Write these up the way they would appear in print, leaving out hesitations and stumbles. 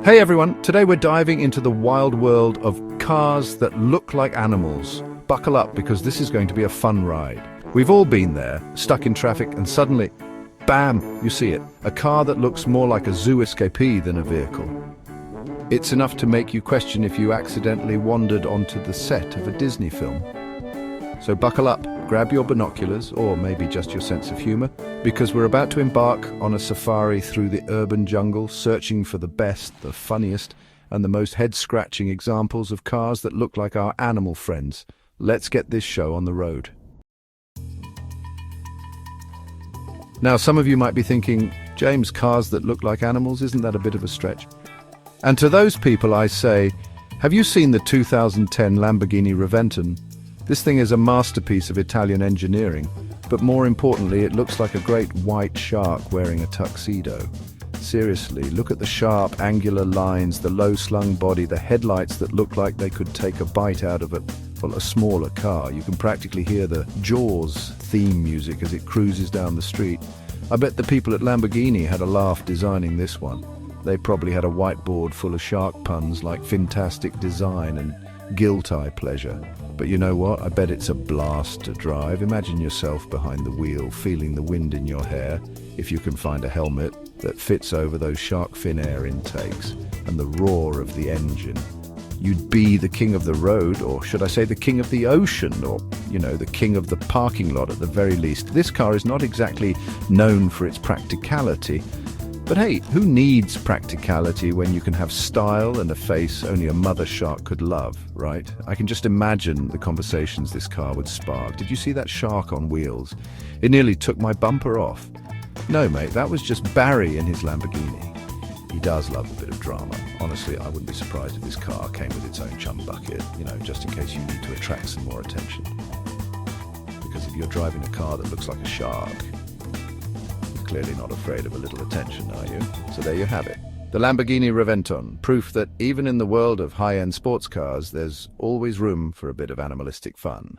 Hey everyone, today we're diving into the wild world of cars that look like animals. Buckle up because this is going to be a fun ride. We've all been there, stuck in traffic, and suddenly, bam, you see it. A car that looks more like a zoo escapee than a vehicle. It's enough to make you question if you accidentally wandered onto the set of a Disney film. So buckle up, grab your binoculars, or maybe just your sense of humor, because we're about to embark on a safari through the urban jungle, searching for the best, the funniest, and the most head-scratching examples of cars that look like our animal friends. Let's get this show on the road. Now, some of you might be thinking, James, cars that look like animals, isn't that a bit of a stretch? And to those people I say, have you seen the 2010 Lamborghini Reventon? This thing is a masterpiece of Italian engineering, but more importantly, it looks like a great white shark wearing a tuxedo. Seriously, look at the sharp, angular lines, the low-slung body, the headlights that look like they could take a bite out of a smaller car. You can practically hear the Jaws theme music as it cruises down the street. I bet the people at Lamborghini had a laugh designing this one. They probably had a whiteboard full of shark puns like fantastic design and guilt-eye pleasure. But you know what? I bet it's a blast to drive. Imagine yourself behind the wheel, feeling the wind in your hair, if you can find a helmet that fits over those shark fin air intakes, and the roar of the engine. You'd be the king of the road, or should I say the king of the ocean, or, the king of the parking lot at the very least. This car is not exactly known for its practicality. But hey, who needs practicality when you can have style and a face only a mother shark could love, right? I can just imagine the conversations this car would spark. Did you see that shark on wheels? It nearly took my bumper off. No, mate, that was just Barry in his Lamborghini. He does love a bit of drama. Honestly, I wouldn't be surprised if this car came with its own chum bucket, just in case you need to attract some more attention. Because if you're driving a car that looks like a shark, clearly not afraid of a little attention, are you? So there you have it. The Lamborghini Reventon, proof that even in the world of high-end sports cars, there's always room for a bit of animalistic fun.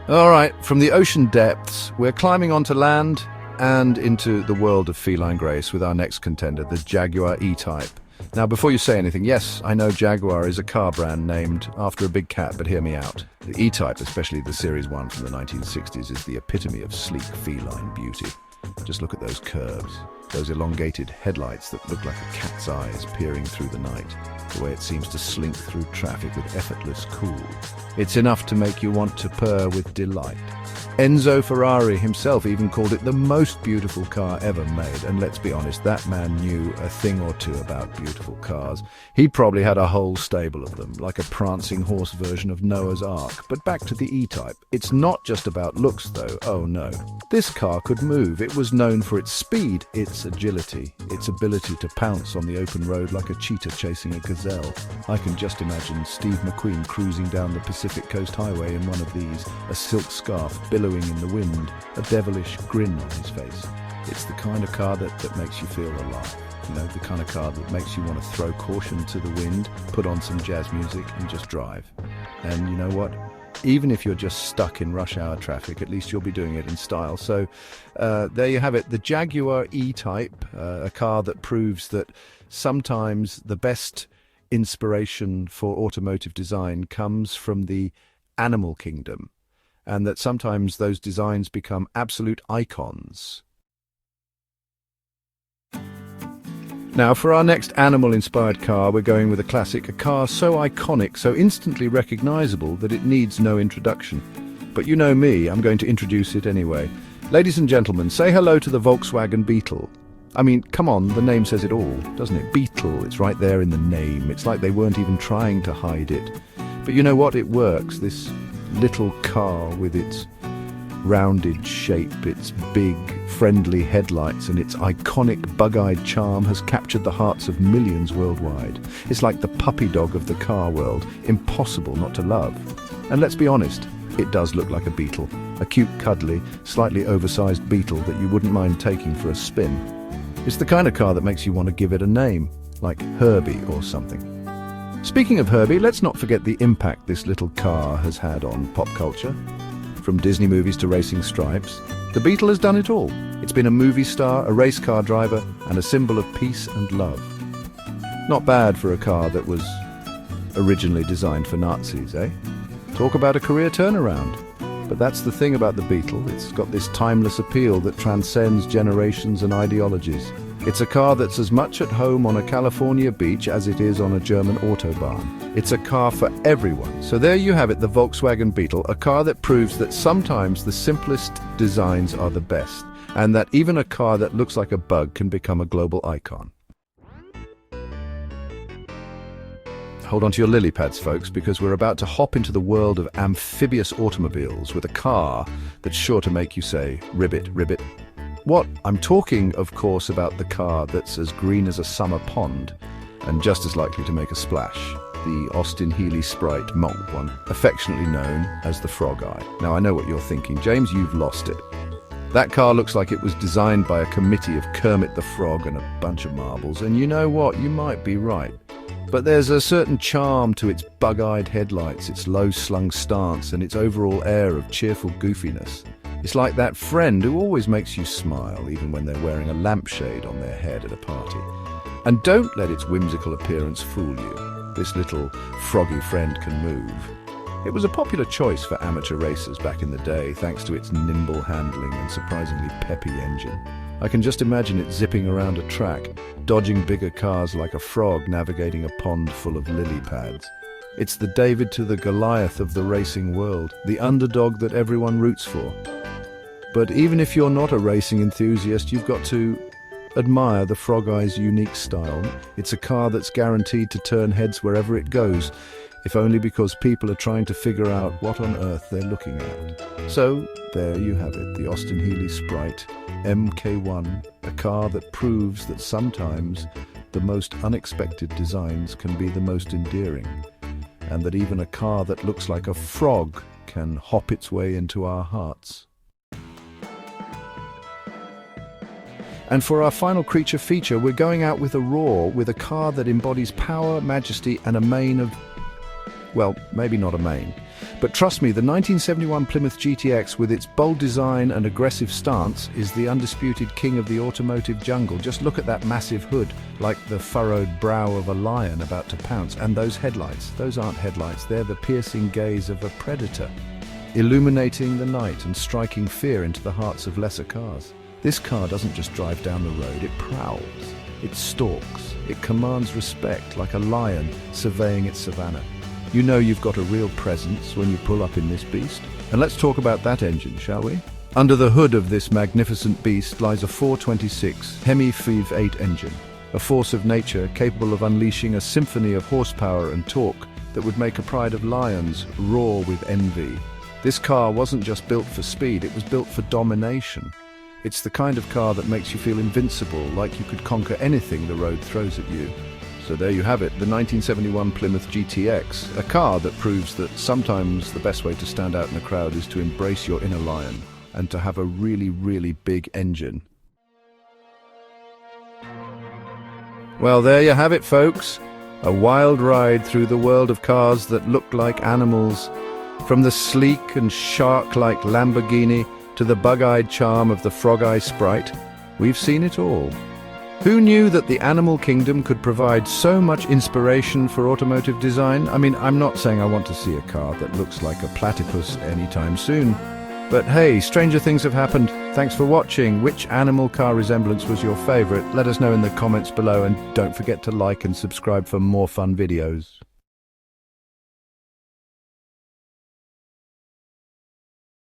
All right, from the ocean depths, we're climbing onto land and into the world of feline grace with our next contender, the Jaguar E-Type. Now, before you say anything, yes, I know Jaguar is a car brand named after a big cat, but hear me out. The E-Type, especially the Series 1 from the 1960s, is the epitome of sleek feline beauty. Just look at those curves, those elongated headlights that look like a cat's eyes peering through the night, the way it seems to slink through traffic with effortless cool. It's enough to make you want to purr with delight. Enzo Ferrari himself even called it the most beautiful car ever made, and let's be honest, that man knew a thing or two about beautiful cars. He probably had a whole stable of them, like a prancing horse version of Noah's Ark. But back to the E-Type. It's not just about looks though, oh no. This car could move. It was known for its speed, its agility, its ability to pounce on the open road like a cheetah chasing a gazelle. I can just imagine Steve McQueen cruising down the Pacific Coast Highway in one of these, a silk scarf billowing in the wind, a devilish grin on his face. It's the kind of car that makes you feel alive. The kind of car that makes you want to throw caution to the wind, put on some jazz music and just drive. And you know what? Even if you're just stuck in rush hour traffic, at least you'll be doing it in style. So there you have it, the Jaguar E-Type, a car that proves that sometimes the best inspiration for automotive design comes from the animal kingdom, and that sometimes those designs become absolute icons. Now, for our next animal-inspired car, we're going with a classic, a car so iconic, so instantly recognizable that it needs no introduction. But you know me, I'm going to introduce it anyway. Ladies and gentlemen, say hello to the Volkswagen Beetle. I mean, come on, the name says it all, doesn't it? Beetle, it's right there in the name. It's like they weren't even trying to hide it. But you know what? It works. This little car with its rounded shape, its big, friendly headlights and its iconic bug-eyed charm has captured the hearts of millions worldwide. It's like the puppy dog of the car world, impossible not to love. And let's be honest, it does look like a beetle, a cute, cuddly, slightly oversized beetle that you wouldn't mind taking for a spin. It's the kind of car that makes you want to give it a name, like Herbie or something. Speaking of Herbie, let's not forget the impact this little car has had on pop culture. From Disney movies to racing stripes, the Beetle has done it all. It's been a movie star, a race car driver, and a symbol of peace and love. Not bad for a car that was originally designed for Nazis, eh? Talk about a career turnaround. But that's the thing about the Beetle. It's got this timeless appeal that transcends generations and ideologies. It's a car that's as much at home on a California beach as it is on a German autobahn. It's a car for everyone. So there you have it, the Volkswagen Beetle, a car that proves that sometimes the simplest designs are the best, and that even a car that looks like a bug can become a global icon. Hold on to your lily pads, folks, because we're about to hop into the world of amphibious automobiles with a car that's sure to make you say, ribbit, ribbit. What? I'm talking, of course, about the car that's as green as a summer pond and just as likely to make a splash. The Austin Healey Sprite Monk one, affectionately known as the Frog Eye. Now, I know what you're thinking. James, you've lost it. That car looks like it was designed by a committee of Kermit the Frog and a bunch of marbles, and you know what? You might be right. But there's a certain charm to its bug-eyed headlights, its low-slung stance, and its overall air of cheerful goofiness. It's like that friend who always makes you smile, even when they're wearing a lampshade on their head at a party. And don't let its whimsical appearance fool you. This little froggy friend can move. It was a popular choice for amateur racers back in the day, thanks to its nimble handling and surprisingly peppy engine. I can just imagine it zipping around a track, dodging bigger cars like a frog navigating a pond full of lily pads. It's the David to the Goliath of the racing world, the underdog that everyone roots for. But even if you're not a racing enthusiast, you've got to admire the Frog Eye's unique style. It's a car that's guaranteed to turn heads wherever it goes, if only because people are trying to figure out what on earth they're looking at. So, there you have it, the Austin Healey Sprite MK1, a car that proves that sometimes the most unexpected designs can be the most endearing, and that even a car that looks like a frog can hop its way into our hearts. And for our final creature feature, we're going out with a roar, with a car that embodies power, majesty, and a mane of, well, maybe not a mane. But trust me, the 1971 Plymouth GTX, with its bold design and aggressive stance, is the undisputed king of the automotive jungle. Just look at that massive hood, like the furrowed brow of a lion about to pounce. And those headlights, those aren't headlights, they're the piercing gaze of a predator, illuminating the night and striking fear into the hearts of lesser cars. This car doesn't just drive down the road, it prowls, it stalks, it commands respect like a lion surveying its savannah. You know you've got a real presence when you pull up in this beast. And let's talk about that engine, shall we? Under the hood of this magnificent beast lies a 426 Hemi V8 engine, a force of nature capable of unleashing a symphony of horsepower and torque that would make a pride of lions roar with envy. This car wasn't just built for speed, it was built for domination. It's the kind of car that makes you feel invincible, like you could conquer anything the road throws at you. So there you have it, the 1971 Plymouth GTX, a car that proves that sometimes the best way to stand out in a crowd is to embrace your inner lion and to have a really, really big engine. Well, there you have it, folks. A wild ride through the world of cars that look like animals. From the sleek and shark-like Lamborghini to the bug-eyed charm of the Frog Eye Sprite, we've seen it all. Who knew that the animal kingdom could provide so much inspiration for automotive design? I mean, I'm not saying I want to see a car that looks like a platypus anytime soon. But hey, stranger things have happened. Thanks for watching. Which animal car resemblance was your favorite? Let us know in the comments below, and don't forget to like and subscribe for more fun videos.